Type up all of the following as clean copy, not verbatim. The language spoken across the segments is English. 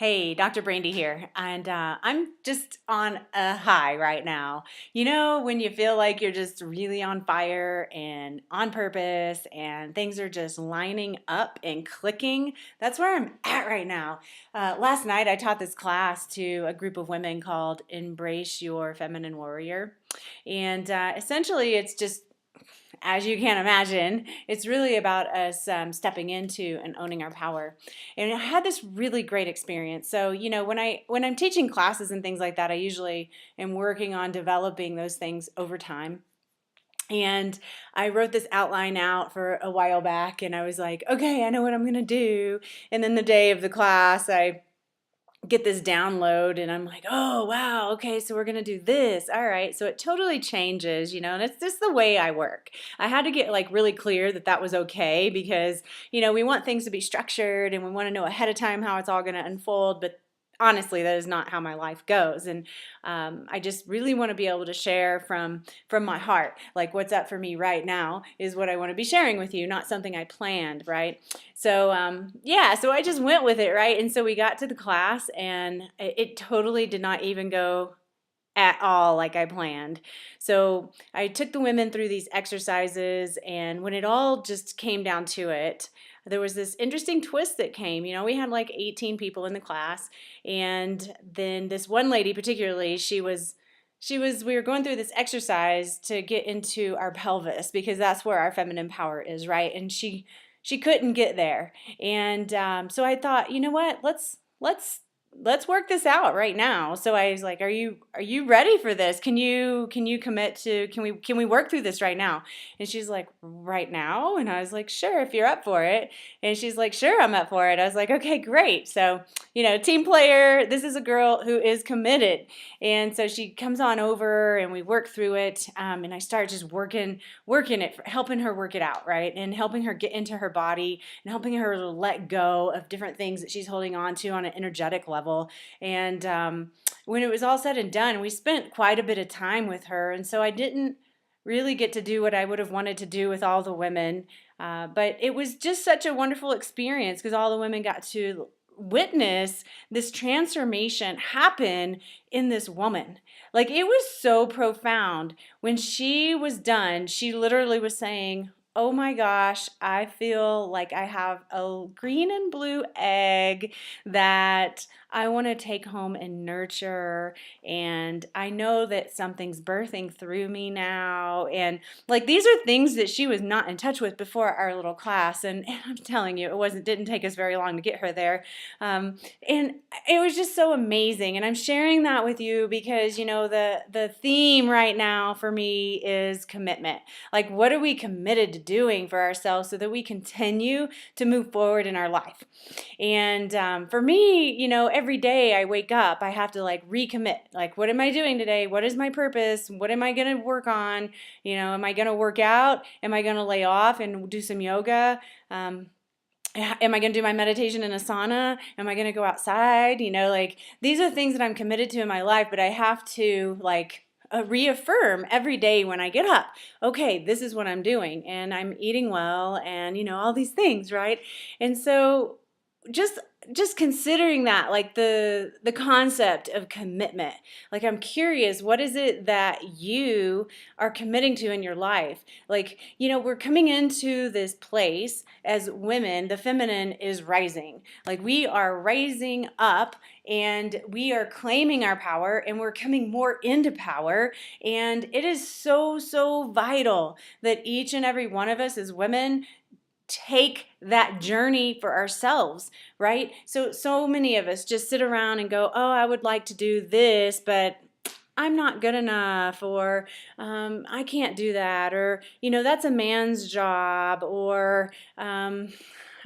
Hey, Dr. Brandy here, and I'm just on a high right now. You know, when you feel like you're just really on fire and on purpose, and things are just lining up and clicking, that's where I'm at right now. Last night, I taught this class to a group of women called Embrace Your Feminine Warrior. And essentially, it's just as you can imagine, it's really about us stepping into and owning our power. And I had this really great experience. So, you know, when I'm teaching classes and things like that, I usually am working on developing those things over time. And I wrote this outline out for a while back, and I was like, okay, I know what I'm going to do. And then the day of the class, I get this download and I'm like, oh, wow, okay, so we're going to do this. All right. So it totally changes, you know, and it's just the way I work. I had to get like really clear that that was okay because, you know, we want things to be structured and we want to know ahead of time how it's all going to unfold. But honestly, that is not how my life goes. And I just really want to be able to share from my heart. Like what's up for me right now is what I want to be sharing with you, not something I planned, right? So yeah, so I just went with it, right? And so we got to the class, and it totally did not even go at all like I planned. So I took the women through these exercises, and when it all just came down to it, there was this interesting twist that came. You know, we had like 18 people in the class, and then this one lady particularly, we were going through this exercise to get into our pelvis because that's where our feminine power is, right? And she couldn't get there, and so I thought, you know what? Let's work this out right now. So I was like, are you ready for this? Can you commit to can we work through this right now? And she's like, right now? And I was like, sure, if you're up for it. And she's like, sure, I'm up for it. I was like, okay, great. So, you know, team player, this is a girl who is committed. And so she comes on over and we work through it. And I start just working it, helping her work it out, right? And helping her get into her body and helping her to let go of different things that she's holding on to on an energetic level. And when it was all said and done, we spent quite a bit of time with her. And so I didn't really get to do what I would have wanted to do with all the women. But it was just such a wonderful experience because all the women got to witness this transformation happen in this woman. Like it was so profound. When she was done, she literally was saying, oh my gosh, I feel like I have a green and blue egg that I want to take home and nurture. And I know that something's birthing through me now. And like these are things that she was not in touch with before our little class. And I'm telling you, didn't take us very long to get her there. And it was just so amazing. And I'm sharing that with you because, you know, the theme right now for me is commitment. Like, what are we committed to doing for ourselves so that we continue to move forward in our life? And for me, you know, every day I wake up, I have to like recommit. Like, what am I doing today? What is my purpose? What am I going to work on? You know, am I going to work out? Am I going to lay off and do some yoga? Am I going to do my meditation in a sauna? Am I going to go outside? You know, like these are things that I'm committed to in my life, but I have to like reaffirm every day when I get up, okay, this is what I'm doing and I'm eating well and, you know, all these things, right? And so just just considering that, like the concept of commitment, like I'm curious, what is it that you are committing to in your life? Like, you know, we're coming into this place as women, the feminine is rising, like we are rising up and we are claiming our power and we're coming more into power. And it is so vital that each and every one of us as women take that journey for ourselves, right? So many of us just sit around and go, oh, I would like to do this, but I'm not good enough, or I can't do that, or, you know, that's a man's job, or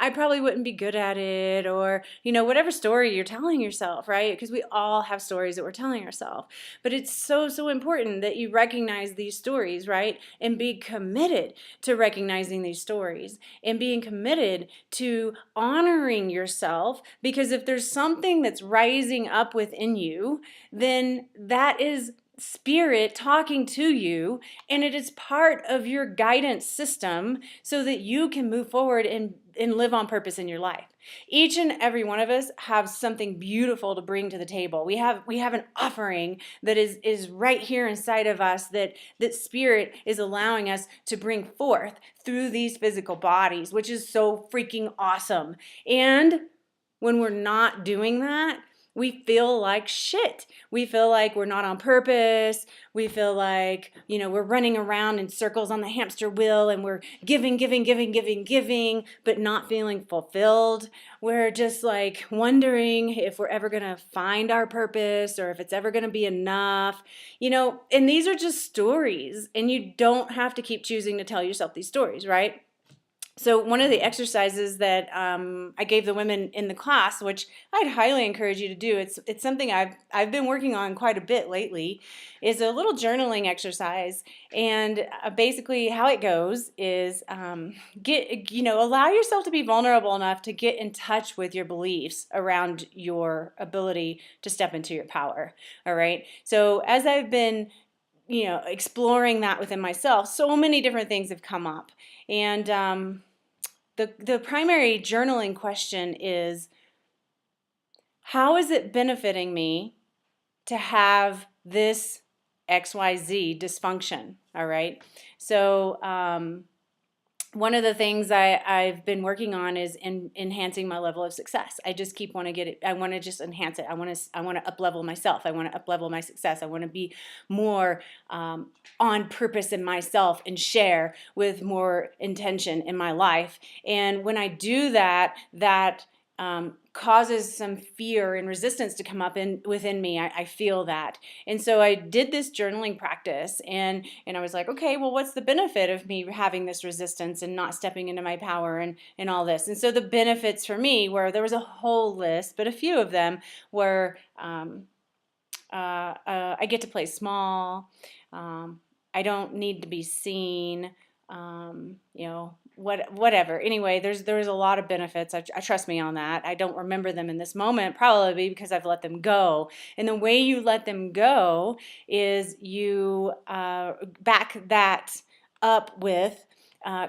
I probably wouldn't be good at it, or, you know, whatever story you're telling yourself, right? Because we all have stories that we're telling ourselves. But it's so important that you recognize these stories, right? And be committed to recognizing these stories and being committed to honoring yourself, because if there's something that's rising up within you, then that is spirit talking to you, and it is part of your guidance system so that you can move forward and live on purpose in your life. Each and every one of us have something beautiful to bring to the table. We have an offering that is right here inside of us that spirit is allowing us to bring forth through these physical bodies, which is so freaking awesome. And when we're not doing that, we feel like shit. We feel like we're not on purpose. We feel like, we're running around in circles on the hamster wheel and we're giving, but not feeling fulfilled. We're just like wondering if we're ever going to find our purpose or if it's ever going to be enough. And these are just stories, and you don't have to keep choosing to tell yourself these stories, right? So one of the exercises that I gave the women in the class, which I'd highly encourage you to do, it's something I've been working on quite a bit lately, is a little journaling exercise. And basically how it goes is allow yourself to be vulnerable enough to get in touch with your beliefs around your ability to step into your power. All right. So as I've been exploring that within myself, so many different things have come up. And the primary journaling question is, how is it benefiting me to have this XYZ dysfunction? All right. So one of the things I've been working on is enhancing my level of success. I just want to get it. I want to just enhance it. I want to up level myself. I want to up level my success. I want to be more on purpose in myself and share with more intention in my life. And when I do that, causes some fear and resistance to come up within me. I feel that. And so I did this journaling practice, and I was like, okay, well, what's the benefit of me having this resistance and not stepping into my power and all this? And so the benefits for me were, there was a whole list, but a few of them were I get to play small. I don't need to be seen. Whatever. Anyway, there's a lot of benefits. I trust me on that. I don't remember them in this moment, probably because I've let them go. And the way you let them go is you back that up with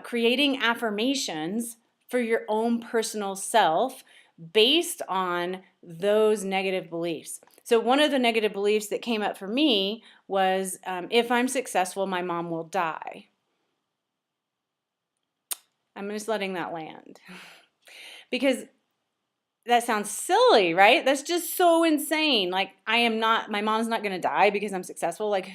creating affirmations for your own personal self based on those negative beliefs. So one of the negative beliefs that came up for me was, if I'm successful, my mom will die. I'm just letting that land because that sounds silly, right? That's just so insane. Like, my mom's not going to die because I'm successful. Like,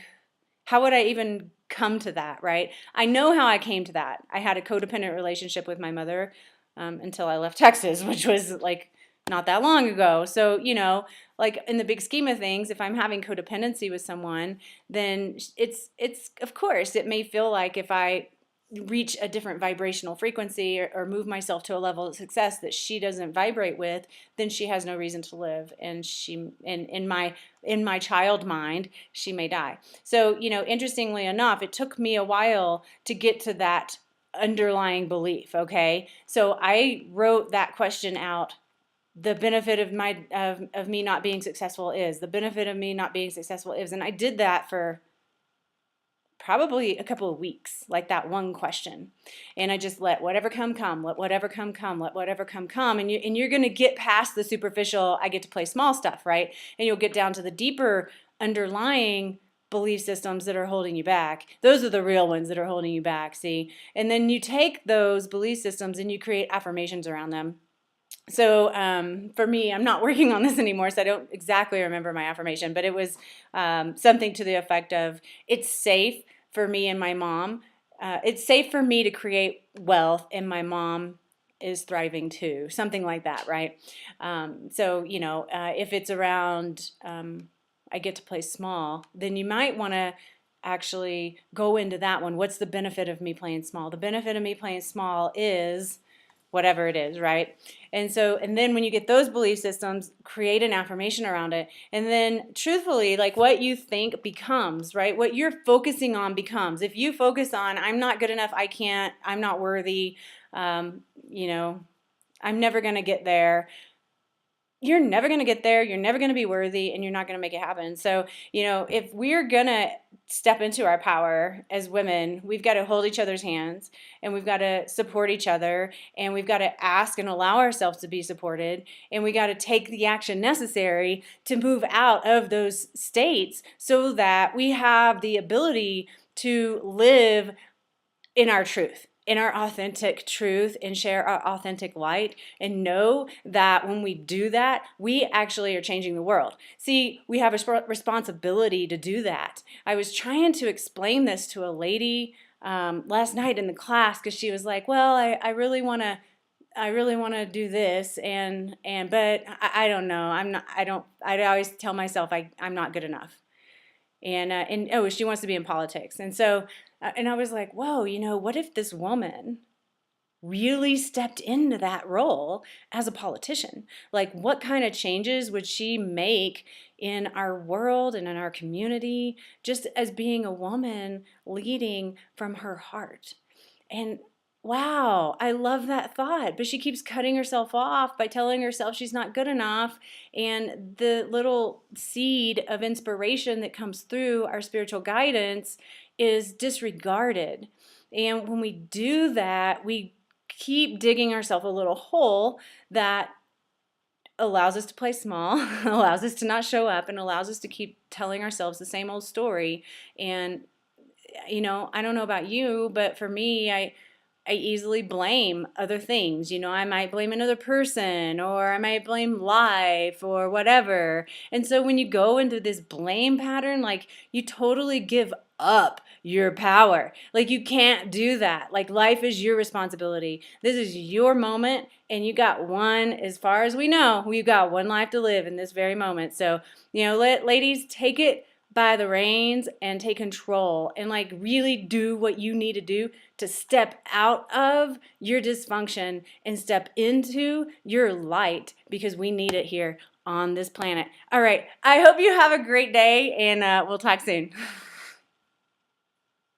how would I even come to that, right? I know how I came to that. I had a codependent relationship with my mother until I left Texas, which was like not that long ago. So, like in the big scheme of things, if I'm having codependency with someone, then it's of course, it may feel like if I reach a different vibrational frequency or move myself to a level of success that she doesn't vibrate with, then she has no reason to live, and in my child mind, she may die. So interestingly enough, it took me a while to get to that underlying belief. Okay, so I wrote that question out. The benefit of me not being successful is, the benefit of me not being successful is, and I did that for probably a couple of weeks, like that one question. And I just let whatever come, let whatever come, let whatever come. And you're going to get past the superficial, I get to play small stuff, right? And you'll get down to the deeper underlying belief systems that are holding you back. Those are the real ones that are holding you back, see? And then you take those belief systems and you create affirmations around them. So for me, I'm not working on this anymore, so I don't exactly remember my affirmation, but it was something to the effect of, it's safe for me and my mom. It's safe for me to create wealth, and my mom is thriving too. Something like that, right? So, if it's around I get to play small, then you might want to actually go into that one. What's the benefit of me playing small? The benefit of me playing small is whatever it is, right? And then when you get those belief systems, create an affirmation around it. And then truthfully, like, what you think becomes, right? What you're focusing on becomes. If you focus on, I'm not good enough, I can't, I'm not worthy, I'm never going to get there, you're never going to get there. You're never going to be worthy, and you're not going to make it happen. So, if we're going to step into our power as women, we've got to hold each other's hands, and we've got to support each other, and we've got to ask and allow ourselves to be supported, and we got to take the action necessary to move out of those states so that we have the ability to live in our truth, in our authentic truth, and share our authentic light, and know that when we do that, we actually are changing the world. See, we have a responsibility to do that. I was trying to explain this to a lady last night in the class, because she was like, well, I really want to do this, but I don't know. I always tell myself I'm not good enough. And oh, she wants to be in politics. And I was like, whoa, what if this woman really stepped into that role as a politician? Like, what kind of changes would she make in our world and in our community, just as being a woman leading from her heart? And wow, I love that thought. But she keeps cutting herself off by telling herself she's not good enough. And the little seed of inspiration that comes through our spiritual guidance is disregarded. And when we do that, we keep digging ourselves a little hole that allows us to play small, allows us to not show up, and allows us to keep telling ourselves the same old story. And I don't know about you, but for me, I easily blame other things. I might blame another person, or I might blame life, or whatever. And so when you go into this blame pattern, like, you totally give up your power. Like, you can't do that. Like, life is your responsibility. This is your moment, and you got one, as far as we know, we've got one life to live in this very moment. So, ladies, take it by the reins and take control, and like really do what you need to do to step out of your dysfunction and step into your light, because we need it here on this planet. All right, I hope you have a great day, and we'll talk soon.